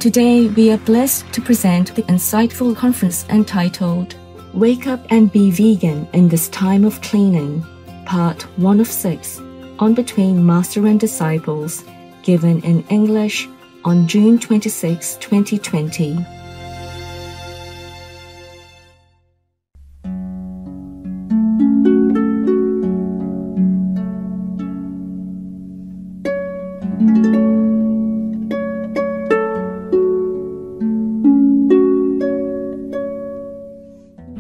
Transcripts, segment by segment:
Today, we are blessed to present the insightful conference entitled Wake Up and Be Vegan in This Time of Cleaning, Part 1 of 6, on Between Master and Disciples, given in English on June 26, 2020.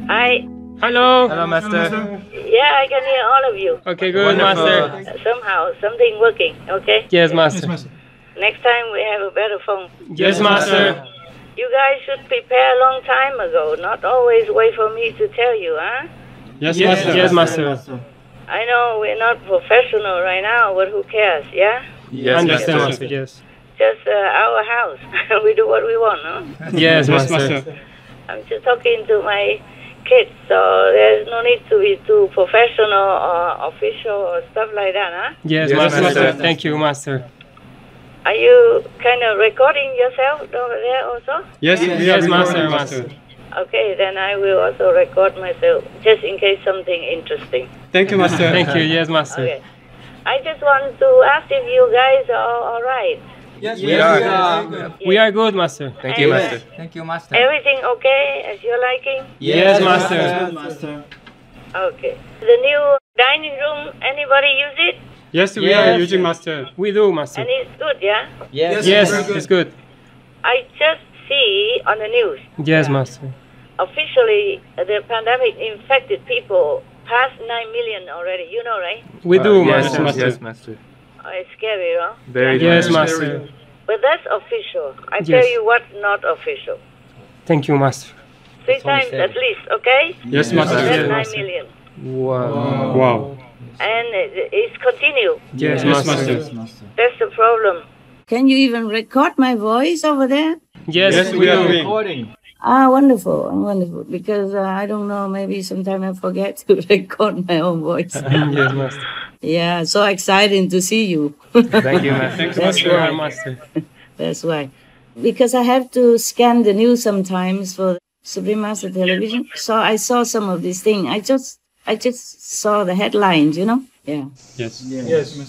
Hi. Hello. Hello, Master. Yeah, I can hear all of you. Okay, good, Wonderful. Master. Somehow, something working, okay? Yes, Master. Next time we have a better phone. Yes, Master. You guys should prepare a long time ago, not always wait for me to tell you, huh? Yes, Master. Yes, Master. I know we're not professional right now, but who cares, yeah? Yes, Understand, Master. Master. Yes. Just our house. We do what we want, huh? Yes, Master. I'm just talking to my kids, so there's no need to be too professional or official or stuff like that, huh? Yes, Yes, Master. Master. Thank you, Master. Are you kind of recording yourself over there also? Yes, yes, Master. Master. Okay, then I will also record myself, just in case something interesting. Thank you, Master. Thank you. Yes, Master. Okay. I just want to ask if you guys are all right. Yes, we are. We are good, Master. Thank you, And, Master. Thank you, Master. Everything okay as you're liking? Yes, Master. Okay. The new dining room, anybody use it? Yes, we are using Master. We do, Master. And it's good, yeah? Yes, Yes, it's good. I just see on the news, Yes, Master. officially the pandemic infected people past 9 million already, you know, right? We do, yes, Master. Yes, Master. Oh, it's scary, huh? Very Yes, nice. Master. But that's official. I Yes. tell you what's not official. Thank you, Master. 3 times at least, okay? Yes, Master. That's Yes, 9 Master. million. Wow. Wow. And it's continue. Yes, Yes, Master. Master. That's the problem. Can you even record my voice over there? Yes, we are do. recording. Ah, wonderful, wonderful. Because I don't know, maybe sometime I forget to record my own voice. Yes, Master. Yeah, so exciting to see you. Thank you, Master. That's You are why. Master. That's why. Because I have to scan the news sometimes for Supreme Master Television. So I saw some of these things. I just saw the headlines, you know? Yeah. Yes.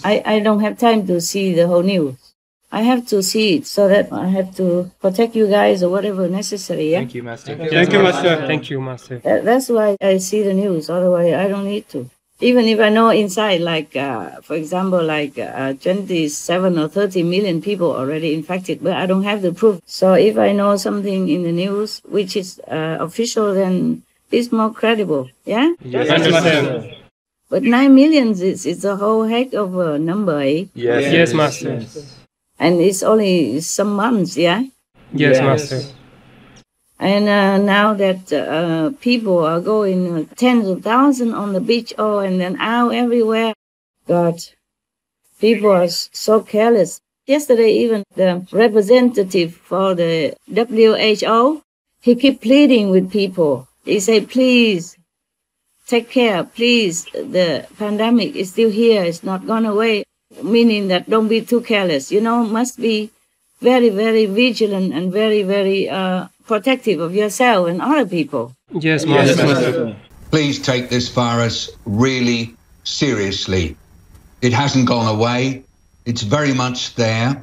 I don't have time to see the whole news. I have to see it so that I have to protect you guys or whatever necessary, yeah? Thank you, Master. Thank you, Master. Thank you, Master. That's why I see the news. Otherwise, I don't need to. Even if I know inside, like, for example, like 27 or 30 million people already infected, but I don't have the proof. So if I know something in the news, which is official, then it's more credible, yeah? Yes, Understand. But 9 million is a whole heck of a number, eh? Yes, Yes, Master. And it's only some months, yeah? Yes, Master. And now that people are going tens of thousands on the beach, and then out everywhere. God, people are so careless. Yesterday, even the representative for the WHO, he kept pleading with people. He said, please, take care, please. The pandemic is still here. It's not gone away. Meaning that don't be too careless. You know, must be very, very vigilant and very, very protective of yourself and other people. Yes, Yes, Master. Master. Please take this virus really seriously. It hasn't gone away. It's very much there.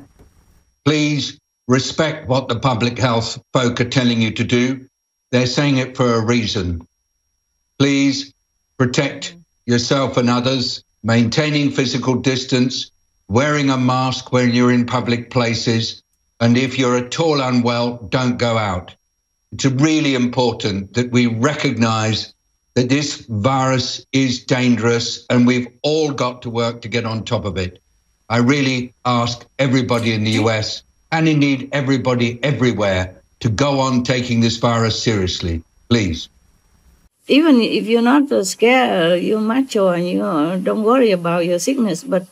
Please respect what the public health folk are telling you to do. They're saying it for a reason. Please protect yourself and others, maintaining physical distance, wearing a mask when you're in public places, and if you're at all unwell, don't go out. It's really important that we recognize that this virus is dangerous and we've all got to work to get on top of it. I really ask everybody in the US, and indeed everybody everywhere, to go on taking this virus seriously, please. Even if you're not scared, you're macho and you don't worry about your sickness, but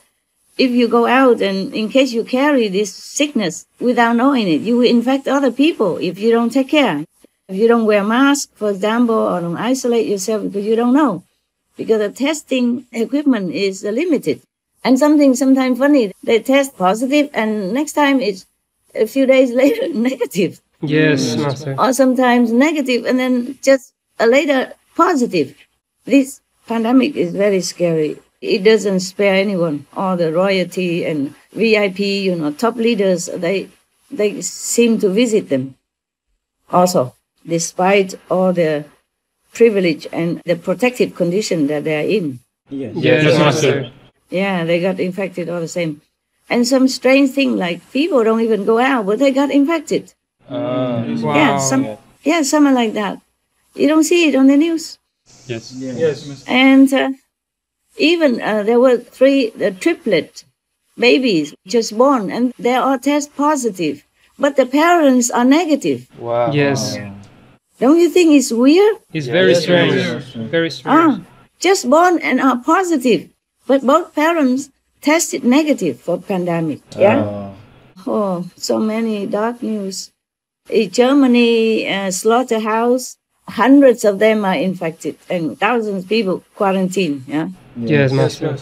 if you go out and in case you carry this sickness without knowing it, you will infect other people if you don't take care. If you don't wear a mask, for example, or don't isolate yourself because you don't know. Because the testing equipment is limited. And something sometimes funny, they test positive and next time it's a few days later, negative. Yes, Master. Or sometimes negative, and then just later positive. This pandemic is very scary. It doesn't spare anyone. All the royalty and VIP, top leaders, they seem to visit them. Also, despite all the privilege and the protective condition that they are in. Yes, Master. Yeah, they got infected all the same. And some strange thing like people don't even go out, but they got infected. Wow. Yeah, something like that. You don't see it on the news. Yes. And even there were 3 triplet babies just born, and they all test positive, but the parents are negative. Wow. Yes. Don't you think it's weird? It's very strange. Very strange. Just born and are positive, but both parents tested negative for pandemic. Yeah. Oh, so many dark news. In Germany, slaughterhouse, hundreds of them are infected, and thousands of people quarantined. Yeah. Yes, Master.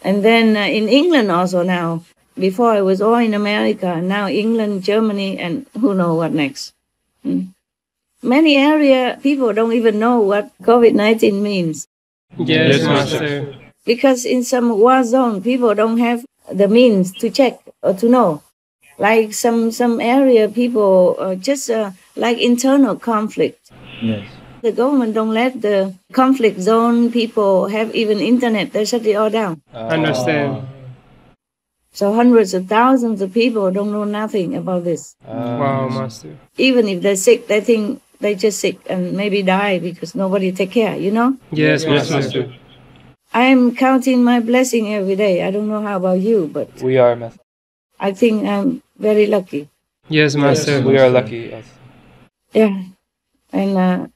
And then in England also now. Before it was all in America, now England, Germany, and who knows what next. Many area people don't even know what COVID-19 means. Yes, Master. Because in some war zone, people don't have the means to check or to know. Like some area, people just like internal conflict. Yes. The government don't let the conflict zone people have even internet. They shut it all down. Understand. So hundreds of thousands of people don't know nothing about this. Wow, Master. Even if they're sick, they think they're just sick and maybe die because nobody take care, Yes, Master. I am counting my blessing every day. I don't know how about you, but We are, Master. I think I'm very lucky. Yes, Master. We are lucky. Yes. Yeah. And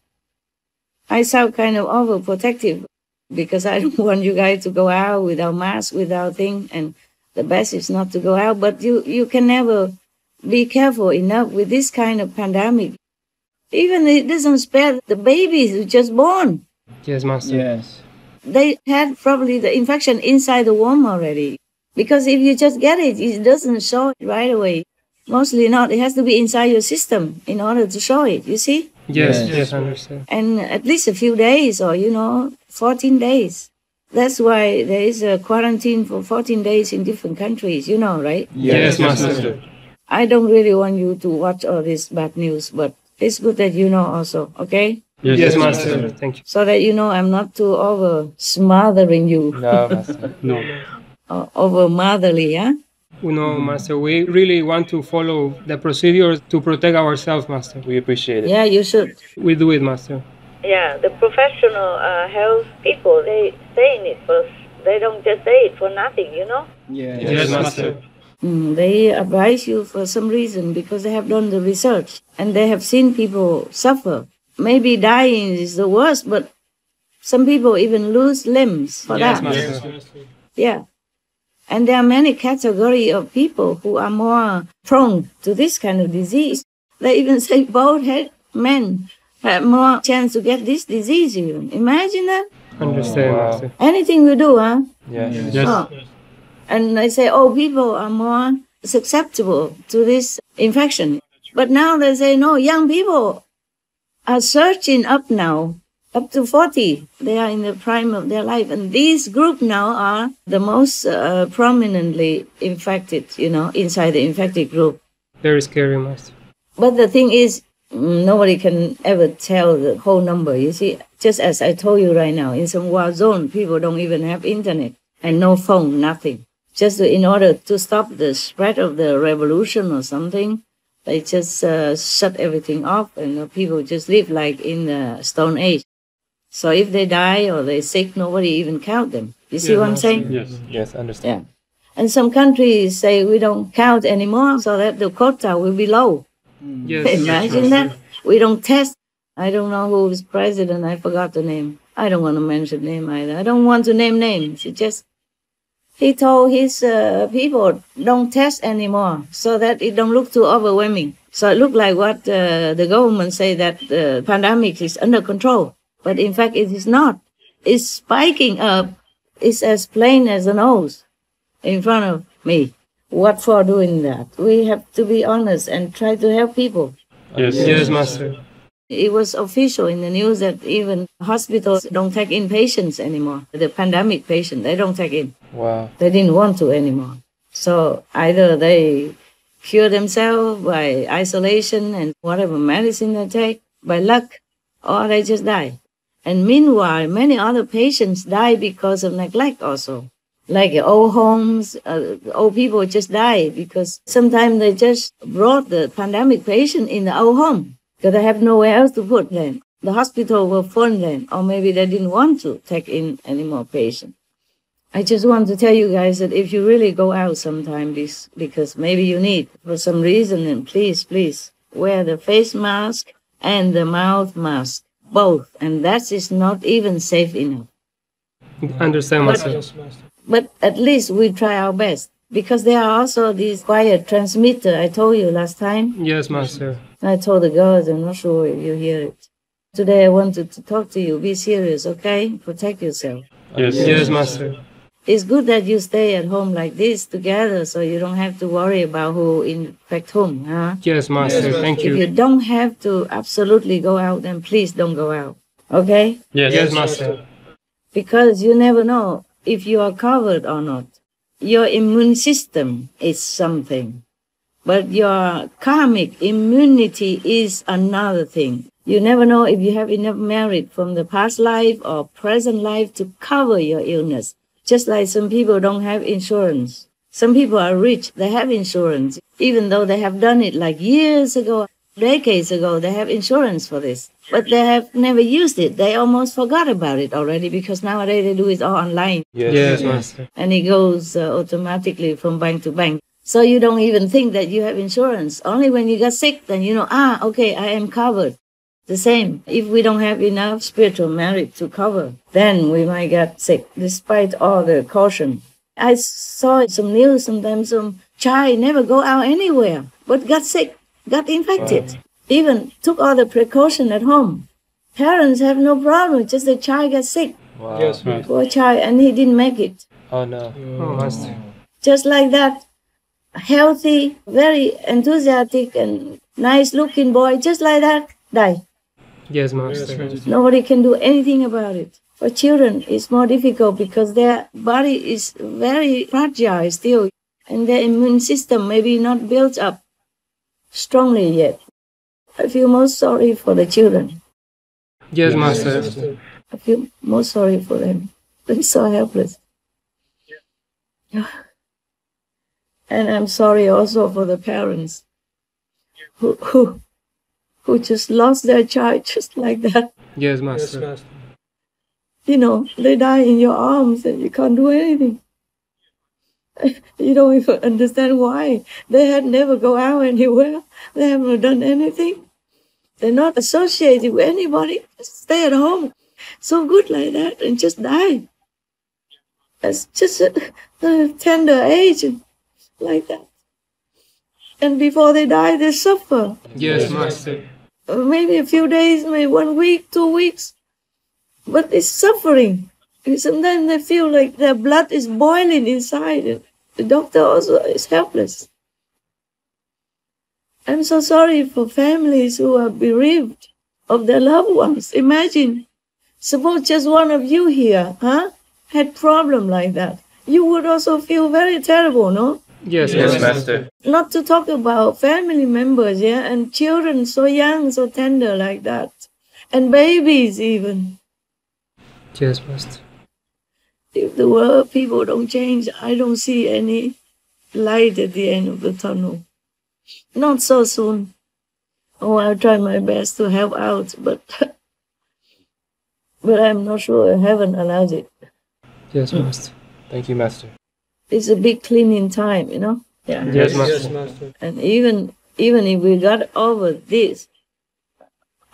I sound kind of overprotective because I don't want you guys to go out without mask, without thing. And the best is not to go out. But you can never be careful enough with this kind of pandemic. Even it doesn't spare the babies who just born. Yes, Master. Yes. They had probably the infection inside the womb already. Because if you just get it, it doesn't show it right away. Mostly not. It has to be inside your system in order to show it, you see? Yes, I understand. And at least a few days or, 14 days. That's why there is a quarantine for 14 days in different countries, right? Yes, Master. I don't really want you to watch all this bad news, but it's good that you know also, okay? Yes, Master. Thank you. So that I'm not too over smothering you. No, Master. No. Over motherly, yeah? No, Master. We really want to follow the procedures to protect ourselves, Master. We appreciate it. Yeah, you should. We do it, Master. Yeah, the professional health people, they say it first. They don't just say it for nothing, Yes, Master. They advise you for some reason because they have done the research and they have seen people suffer. Maybe dying is the worst, but some people even lose limbs for Yes, that. Master. Yeah. And there are many categories of people who are more prone to this kind of disease. They even say bald-headed men have more chance to get this disease even. Imagine that. Understand, Wow. Master. Anything we do, huh? Yes. Oh. And they say, people are more susceptible to this infection. But now they say, no, young people are surging up now, up to 40. They are in the prime of their life. And these group now are the most prominently infected, inside the infected group. Very scary, Master. But the thing is, nobody can ever tell the whole number. You see, just as I told you right now, in some war zone, people don't even have internet and no phone, nothing. Just in order to stop the spread of the revolution or something, they just shut everything off and people just live like in the Stone Age. So if they die or they're sick, nobody even count them. You see what I'm saying? Yes, understand. Yeah. And some countries say we don't count anymore so that the quota will be low. Yes. Imagine that. We don't test. I don't know who is president. I forgot the name. I don't want to mention name either. I don't want to name names. He told his people don't test anymore so that it don't look too overwhelming. So it looked like what the government say that the pandemic is under control. But in fact, it is not. It's spiking up. It's as plain as a nose in front of me. What for doing that? We have to be honest and try to help people. Yes, Master. It was official in the news that even hospitals don't take in patients anymore. The pandemic patient, they don't take in. Wow. They didn't want to anymore. So either they cure themselves by isolation and whatever medicine they take, by luck, or they just die. And meanwhile, many other patients die because of neglect also. Like old homes, old people just die because sometimes they just brought the pandemic patient in the old home because they have nowhere else to put them. The hospital will fund them, or maybe they didn't want to take in any more patients. I just want to tell you guys that if you really go out sometime, because maybe you need for some reason, then please wear the face mask and the mouth mask, both. And that is not even safe enough. Understand, Master. But at least we try our best, because there are also these quiet transmitter I told you last time. Yes, Master. I told the girls, I'm not sure if you hear it. Today I wanted to talk to you. Be serious, okay? Protect yourself. Yes, Master. It's good that you stay at home like this together so you don't have to worry about who infect whom, huh? Yes, Master. Thank you. If you don't have to absolutely go out, then please don't go out, okay? Yes, Master. Because you never know if you are covered or not. Your immune system is something, but your karmic immunity is another thing. You never know if you have enough merit from the past life or present life to cover your illness. Just like some people don't have insurance. Some people are rich, they have insurance. Even though they have done it like years ago, decades ago, they have insurance for this. But they have never used it. They almost forgot about it already because nowadays they do it all online. Yes, Master. And it goes automatically from bank to bank. So you don't even think that you have insurance. Only when you get sick, then you know, okay, I am covered. The same, if we don't have enough spiritual merit to cover, then we might get sick, despite all the caution. I saw some news sometimes, some child never go out anywhere, but got sick, got infected. Wow. Even took all the precaution at home. Parents have no problem, just the child got sick. Wow. Yes, Master. Poor child, and he didn't make it. Oh no. Oh, Master. Just like that, healthy, very enthusiastic and nice looking boy, just like that, die. Yes, Master. Nobody can do anything about it. For children, it's more difficult because their body is very fragile still, and their immune system maybe not built up strongly yet. I feel most sorry for the children. Yes, Master. I feel most sorry for them. They're so helpless. And I'm sorry also for the parents who just lost their child just like that. Yes, Master. You know, they die in your arms and you can't do anything. You don't even understand why. They had never go out anywhere. They haven't done anything. They're not associated with anybody. Just stay at home. So good like that and just die. That's just a tender age like that. And before they die, they suffer. Yes, Master. Maybe a few days, maybe 1 week, 2 weeks. But it's suffering. And sometimes they feel like their blood is boiling inside. The doctor also is helpless. I'm so sorry for families who are bereaved of their loved ones. Imagine, suppose just one of you here, had problem like that. You would also feel very terrible, no? Yes, Master. Not to talk about family members, and children so young, so tender like that. And babies even. Yes, Master. If the world people don't change, I don't see any light at the end of the tunnel. Not so soon. Oh, I'll try my best to help out, but I'm not sure heaven allows it. Yes, Master. Thank you, Master. It's a big cleaning time, Yeah. Yes, Master. And even if we got over this,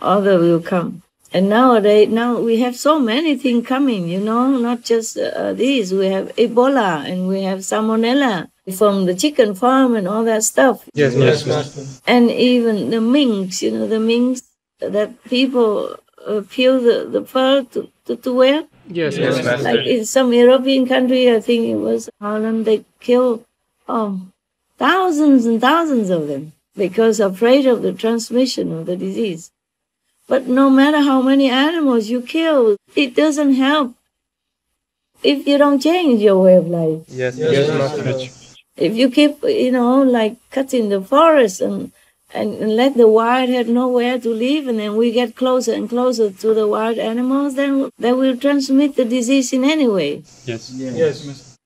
other will come. And nowadays, now we have so many things coming, not just these. We have Ebola and we have Salmonella from the chicken farm and all that stuff. Yes, Master. And even the minks, the minks that people peel the fur to wear. Yes, Master. Like in some European country, I think it was Holland, they kill thousands and thousands of them, because afraid of the transmission of the disease. But no matter how many animals you kill, it doesn't help if you don't change your way of life. Yes, Master. If you keep, like cutting the forest and let the wild have nowhere to live, and then we get closer and closer to the wild animals, then they will transmit the disease in any way. Yes. Yes.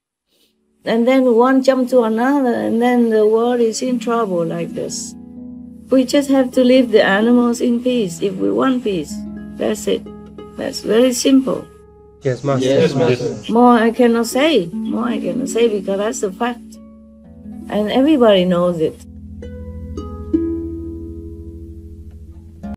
And then one jump to another, and then the world is in trouble like this. We just have to leave the animals in peace if we want peace. That's it. That's very simple. Yes, Master. Yes, Master. More I cannot say. More I cannot say, because that's the fact. And everybody knows it.